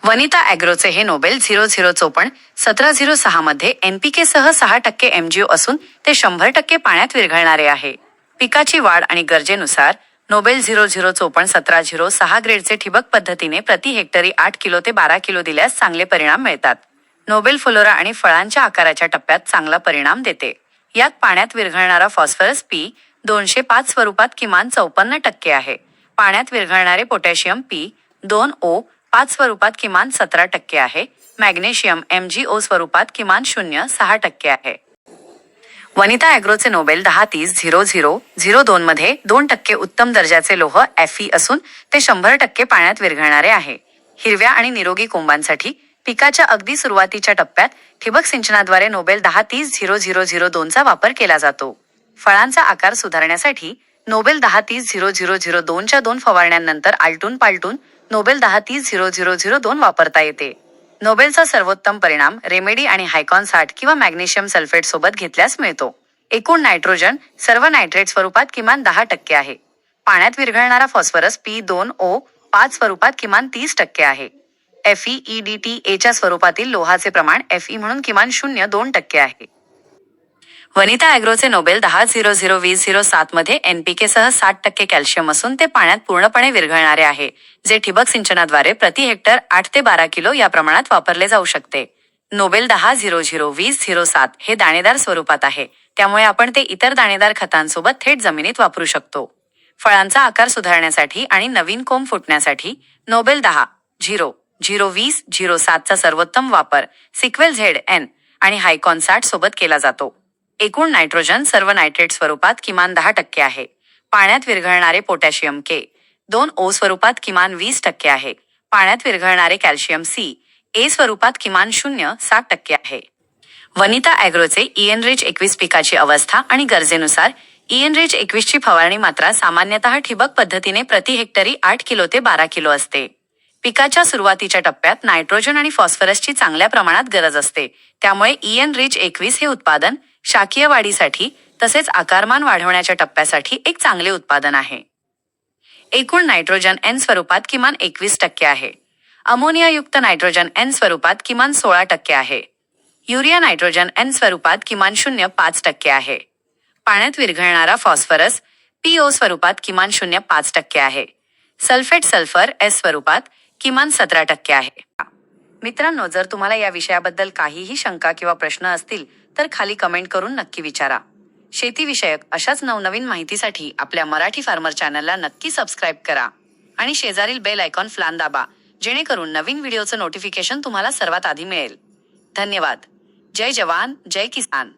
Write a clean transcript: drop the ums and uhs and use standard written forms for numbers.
वनिता ॲग्रोचे हे नोबेल 0054 1706 मध्ये एनपीके सह 6% MgO असून ते 100% पाण्यात विरघळणारे आहे. पिकाची वाढ आणि गरजेनुसार नोबेल 0054 1706 ग्रेडचे ठिबक पद्धतीने प्रति हेक्टरी 8 किलो ते 12 किलो दिल्यास चांगले परिणाम मिळतात. नोबेल फ्लोरा आणि फळांच्या आकाराच्या टप्प्यात चांगला परिणाम देते. यात पाण्यात विरघळणारा फॉस्फरस P 205 स्वरूपात किमान 54% आहे. पाण्यात विरघळणारे पोटॅशियम P 2O 5 स्वरूपात किमान 17% आहे. मॅग्नेशियम MgO स्वरूपात किमान 0.6% आहे. वनिता ॲग्रोचे नोबेल 1030-0002 मध्ये 2% उत्तम दर्जाचे लोह Fe असून ते 100% पाण्यात विरघळणारे आहे. हिरव्या आणि निरोगी कोंबांसाठी पिकाच्या अगदी सुरुवातीच्या टप्प्यात ठिबक सिंचनाद्वारे नोबेल 1030-0002 चा वापर केला जातो. फळांचा आकार सुधारण्यासाठी नोबेल 1030-0002 च्या 2 फवारण्यांनंतर आलटून पालटून नोबेल 1030-0002 वापरता येते. नोबेलचा सर्वोत्तम परिणाम रेमेडी आणि हायकॉन 60 किंवा मॅग्नेशियम सल्फेट सोबत घेतल्यास मिळतो. एकूण नायट्रोजन सर्व नायट्रेट स्वरूपात किमान 10% आहे. पाण्यात विरघळणारा फॉस्फरस P2O 5 स्वरूपात किमान 30% आहे. FeEDTA च्या स्वरूपातील लोहाचे प्रमाण Fe म्हणून किमान 0.2% आहे. वनिता ॲग्रोचे नोबेल 10-00-20-07 मध्ये एनपीके सह 60% कॅल्शियम असून ते पाण्यात पूर्णपणे विरघळणारे आहे, जे ठिबक सिंचनाद्वारे प्रति हेक्टर 8 ते 12 किलो या प्रमाणात वापरले जाऊ शकते. नोबेल 10-00-20-07 हे दाणेदार स्वरूपात आहे, त्यामुळे आपण ते इतर दाणेदार खतांसोबत थेट जमिनीत वापरू शकतो. फळांचा आकार सुधारण्यासाठी आणि नवीन कोंब फुटण्यासाठी नोबेल 10-00-20-07 चा सर्वोत्तम वापर सिक्वेल ZN आणि हायकॉन 60 सोबत केला जातो. एकूण नायट्रोजन सर्व नायट्रेट स्वरूपात किमान 10% आहे. पाण्यात विरघळणारे पोटॅशियम K2O स्वरूपात किमान 20% आहे. पाण्यात विरघळणारे कॅल्शियम CA स्वरूपात किमान 0.7% आहे. वनिता ॲग्रोचे ENRICH 21 पिकाची अवस्था आणि गरजेनुसार ENRICH 21 ची फवारणी मात्रा सामान्यतः ठिबक पद्धतीने प्रति हेक्टरी 8 किलो ते 12 किलो असते. पिकाच्या सुरुवातीच्या टप्प्यात नायट्रोजन आणि फॉस्फरसची चांगल्या प्रमाणात गरज असते, त्यामुळे ENRICH 21 हे उत्पादन शाकीय वाढीसाठी तसेच आकारमान वाढवण्याच्या टप्प्यासाठी एक चांगले उत्पादन आहे. एकूण नायट्रोजन N स्वरूपात किमान 21% आहे. अमोनियायुक्त नायट्रोजन N स्वरूपात किमान 16% आहे. युरिया नायट्रोजन N स्वरूपात किमान 0.5% आहे. पाण्यात विरघळणारा फॉस्फरस PO स्वरूपात किमान 0.5% आहे. सल्फेट सल्फर S स्वरूपात किमान 17% आहे. मित्रांनो, जर तुम्हाला या विषयाबद्दल काहीही शंका किंवा प्रश्न असतील तर खाली कमेंट करून नक्की विचारा. शेतीविषयक अशाच नवनवीन माहितीसाठी आपल्या मराठी फार्मर चॅनलला नक्की सबस्क्राईब करा आणि शेजारील बेल आयकॉन फ्लान दाबा, जेणेकरून नवीन व्हिडिओचं नोटिफिकेशन तुम्हाला सर्वात आधी मिळेल. धन्यवाद. जय जवान, जय किसान.